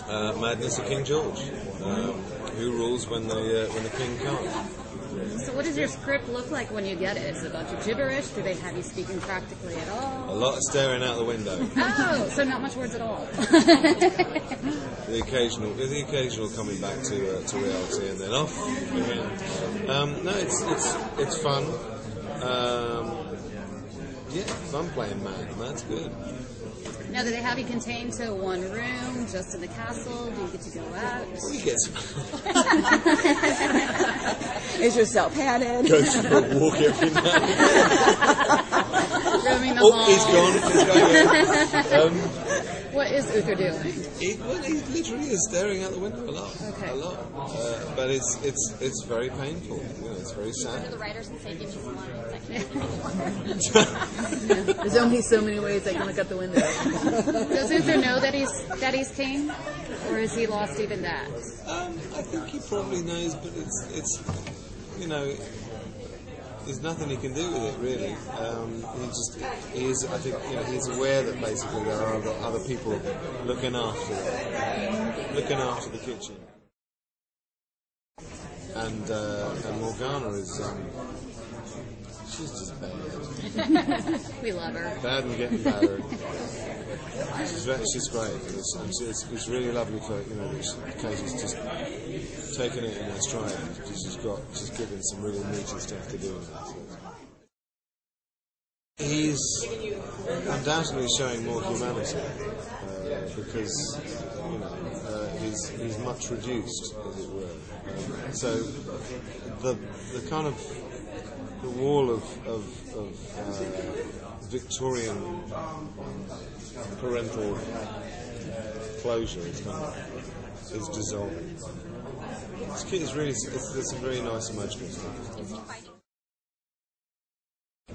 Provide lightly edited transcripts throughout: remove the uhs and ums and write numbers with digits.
Madness of King George. Who rules when the king can't? So what does your script look like when you get it? Is it a bunch of gibberish? Do they have you speaking practically at all? A lot of staring out the window. Oh, so not much words at all. The occasional coming back to reality and then off again. No, it's fun. Yeah, fun playing mad. Mad's good. Now, do they have you contained to one room, just in the castle? Do you get to go out? Well, you get some. Is yourself padded? Go for a walk every night. Roaming the halls. He's gone. What is Uther doing? He literally is staring out the window a lot. Okay. A lot. But it's very painful. You know, it's very sad. The writers will say, give me some lines. There's only so many ways I can look out the window. Does Uther know that he's king? Or has he lost even that? I think he probably knows, but it's you know, there's nothing he can do with it really. I think you know, he's aware that basically there are other people looking after the kitchen, and Morgana is she's just bad. We love her. Bad and getting badder. She's great. It's really lovely for that Katie's just taking it in her stride. She's given some really meaty stuff to do with that. He's undoubtedly showing more humanity because he's much reduced, as it were. So the kind of the wall of Victorian parental closure is dissolving. It's really there's some very nice emotional stuff.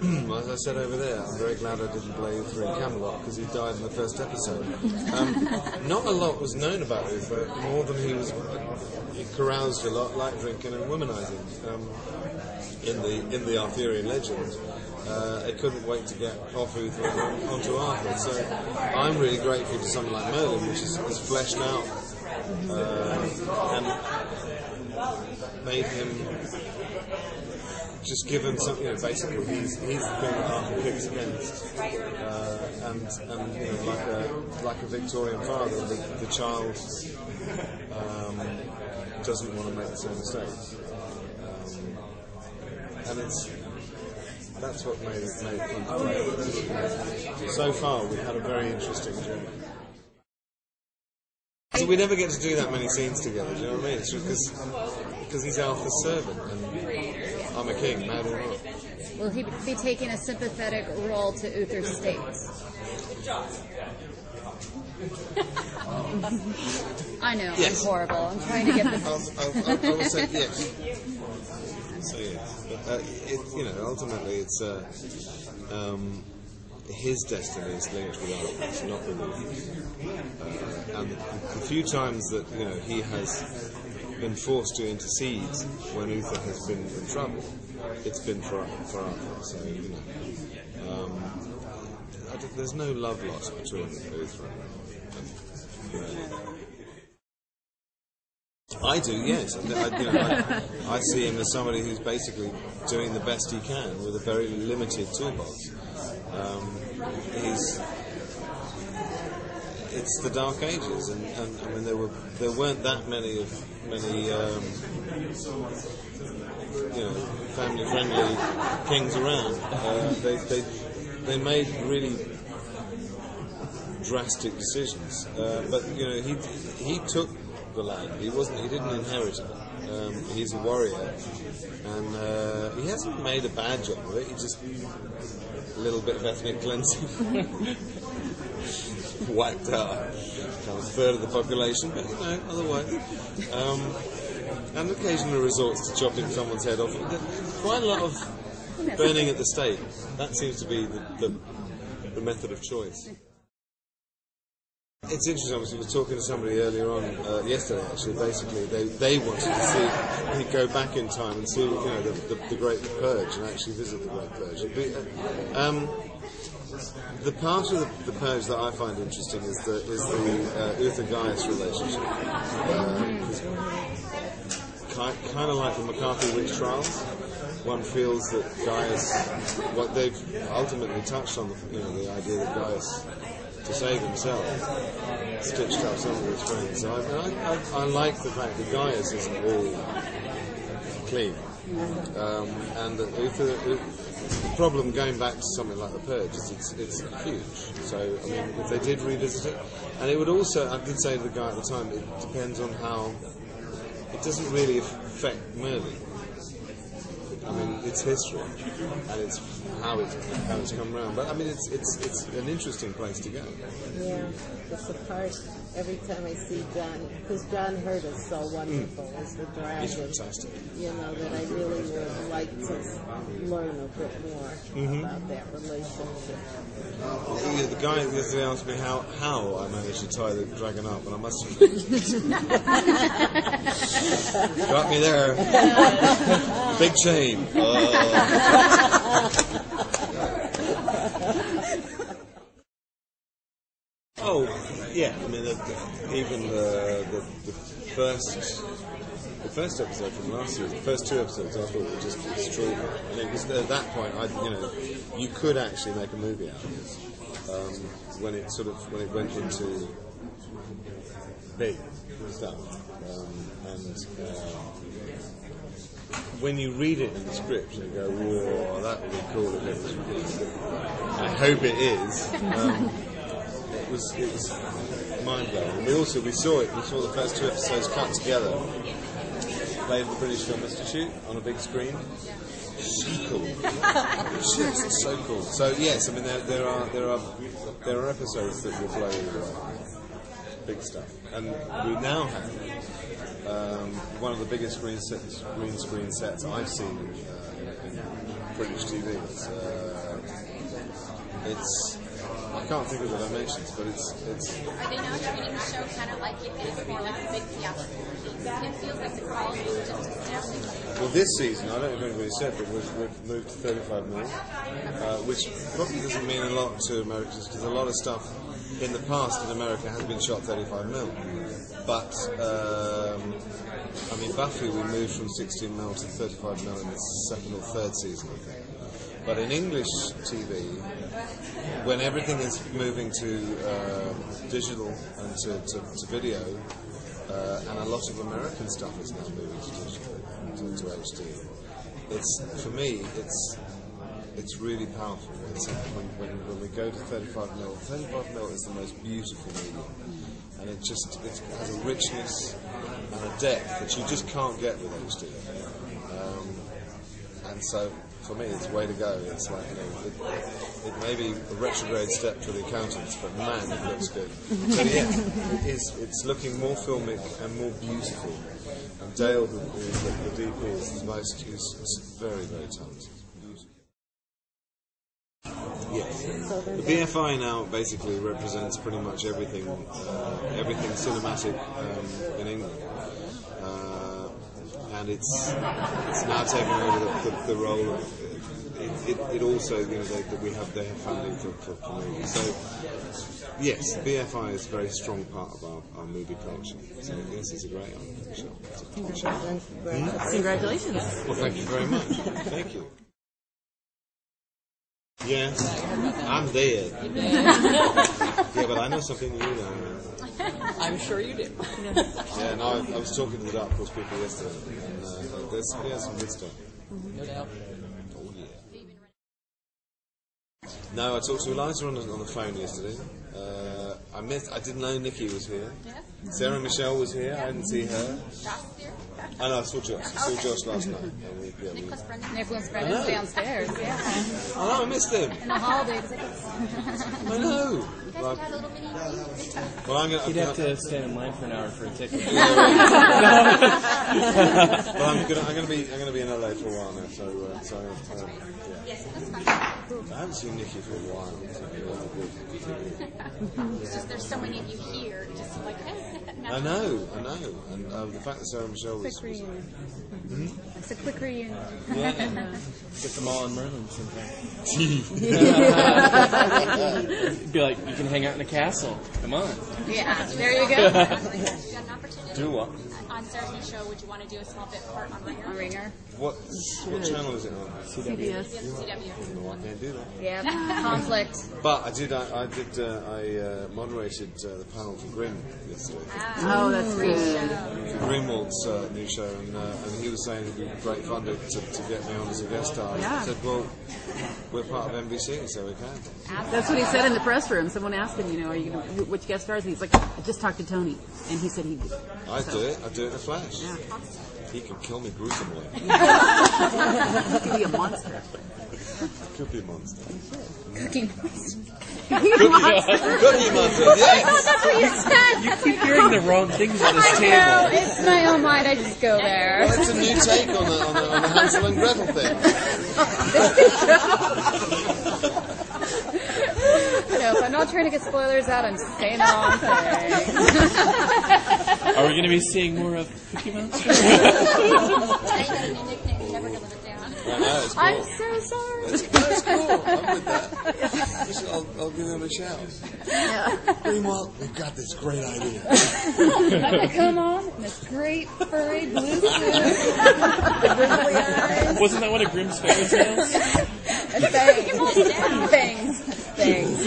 As I said over there, I'm very glad I didn't play Uther in Camelot because he died in the first episode. Not a lot was known about Uther, more than he caroused a lot, like drinking and womanizing. In the Arthurian legend, they couldn't wait to get off Uther and onto Arthur. So I'm really grateful to someone like Merlin, which is fleshed out and made him just given something. Basically, he's the thing that Arthur kicks against, and like a Victorian father, the child doesn't want to make the same mistakes. And that's what made it fun to play. So far, we've had a very interesting journey. So we never get to do that many scenes together. Do you know what I mean? It's just because he's Arthur's servant, and I'm a king, mad or not. Will he be taking a sympathetic role to Uther's states? I know, yes. I'm horrible. I'm trying to get this. I will say yes. So yes, but ultimately it's his destiny is linked with Arthur's, not the Lord's. And the few times that he has been forced to intercede when Uther has been in trouble, it's been for Arthur. So there's no love lost between Uther and I do, yes. I see him as somebody who's basically doing the best he can with a very limited toolbox. It's the Dark Ages, and I mean there weren't that many family-friendly kings around. They made really drastic decisions, but he took the land. He didn't inherit it. He's a warrior, and he hasn't made a bad job of it. He just a little bit of ethnic cleansing, wiped out a third of the population, but otherwise, and occasionally resorts to chopping someone's head off. Quite a lot of burning at the stake. That seems to be the method of choice. It's interesting, obviously, I was talking to somebody earlier on, yesterday actually, basically, they wanted to see, he'd go back in time and see, the Great Purge, and actually visit the Great Purge. The part of the purge that I find interesting is the Uther-Gaius relationship. Kind of like the McCarthy witch trials. One feels that Gaius, what they've ultimately touched on, the idea that Gaius, to save himself, stitched up some of his friends. So I like the fact that Gaius isn't all clean, and that the problem, going back to something like the Purge, is it's huge. So I mean, if they did revisit it, and it would also, I did say to the guy at the time, it depends on how. It doesn't really affect Merlin. I mean, it's history, and it's how it's come around. But I mean, it's an interesting place to go. Yeah, it's a part. Every time I see John, because John Hurt is so wonderful as the dragon. He's fantastic. That I really would like to learn a bit more about that relationship. The guy yesterday asked me how I managed to tie the dragon up, and I must have got me there. Big chain. Oh, yeah. I mean, even the first episode from last season, the first 2 episodes, I thought were just extraordinary. I mean, because at that point, you could actually make a movie out of this. When it went into big stuff, when you read it in the script and you go, "Whoa, that would be cool if it was." I hope it is. It was mind blowing. And we saw it. We saw the first 2 episodes cut together, played at the British Film Institute on a big screen. So cool. Shit, it's so cool. So yes, I mean there are episodes that will blow you away. Big stuff, and we now have one of the biggest green screen sets I've seen in British TV. It's I can't think of the dimensions, but it's. Are they now treating the show kind of like it is more like a big theatrical release? It feels like the quality is just astounding. Well, this season, I don't know if anybody said, but we've moved to 35mm, which probably doesn't mean a lot to Americans because a lot of stuff in the past in America has been shot 35mm. But I mean, Buffy, we moved from 16mm to 35mm in the 2nd or 3rd season, I think. But in English TV, when everything is moving to digital and to video, and a lot of American stuff is now moving to digital, to HD. For me, it's really powerful. When we go to 35mm, 35mm is the most beautiful medium, and it has a richness and a depth that you just can't get with HD. And so, for me, it's the way to go. It's like, it may be a retrograde step for the accountants, but man, it looks good. So yeah, it's looking more filmic and more beautiful. And Dale, the DP, is very, very talented. Yes. The BFI now basically represents pretty much everything cinematic in England. And it's now taken over the role of it also, they have funding for movies. So yes, the BFI is a very strong part of our movie culture. So yes, it's a great show. It's a fun show. Congratulations. Well, thank you very much. Thank you. Yeah, I'm dead. Yeah, but I know something you know. I'm sure you do. Yeah, no, I was talking to the Dark Horse people yesterday, and there's some good stuff. No doubt. Oh yeah. No, I talked to Eliza on the phone yesterday. I didn't know Nikki was here. Yeah. Sarah Michelle was here. I didn't see her. Josh here? I know, I saw Josh. I saw Josh last night. Nicholas Brendan. Nicholas Brendan's downstairs, yeah. I know, I missed him. In the holidays. I know. You guys had a little mini Well, He'd have to stand in line for an hour for a ticket. Well, I'm going to be in LA for a while now, so Yes, that's fine. I haven't seen Nikki for a while. It's just there's so many of you here, just like, I know, and the fact that Sarah Michelle was. I Just a quick reunion. Yeah. Get them all in Merlin sometime. Be like, you can hang out in a castle. Come on. Yeah, there you go. You got an opportunity. Do what? On Sarah's new show, would you want to do a small bit part on Ringer? On Ringer. What channel is it on? CBS. CW. No, I can't do that. Yeah, conflict. But I moderated the panel for Grimm yesterday. Oh, that's good. Grimwald's new show, and he was saying it'd be great fun to get me on as a guest star. Yeah. I said, well, we're part of NBC, so we can. That's what he said in the press room. Someone asked him, are you going to, which guest stars? And he's like, I just talked to Tony. And he said he'd do it. I do it in a flash. Yeah. He can kill me gruesomely. He could be a monster. Could be a monster. Cookie monster. Cookie monster, yes! That's what you said. You keep hearing the wrong things at this I know, table. it's my own mind. I just go there. Well, it's a new take on the Hansel and Gretel thing. No, if I'm not trying to get spoilers out, I'm saying the wrong thing. Are we going to be seeing more of Cookie Monster? Now you got a new nickname. You never gonna live it down. I know, it's cool. I'm so sorry. That's cool. I'm with that. I'll give them a shout. Greenwald, we've got this great idea. I come on in this great furry blue suit. Wasn't that one of Grimm's fairy tales? Bangs. Bangs.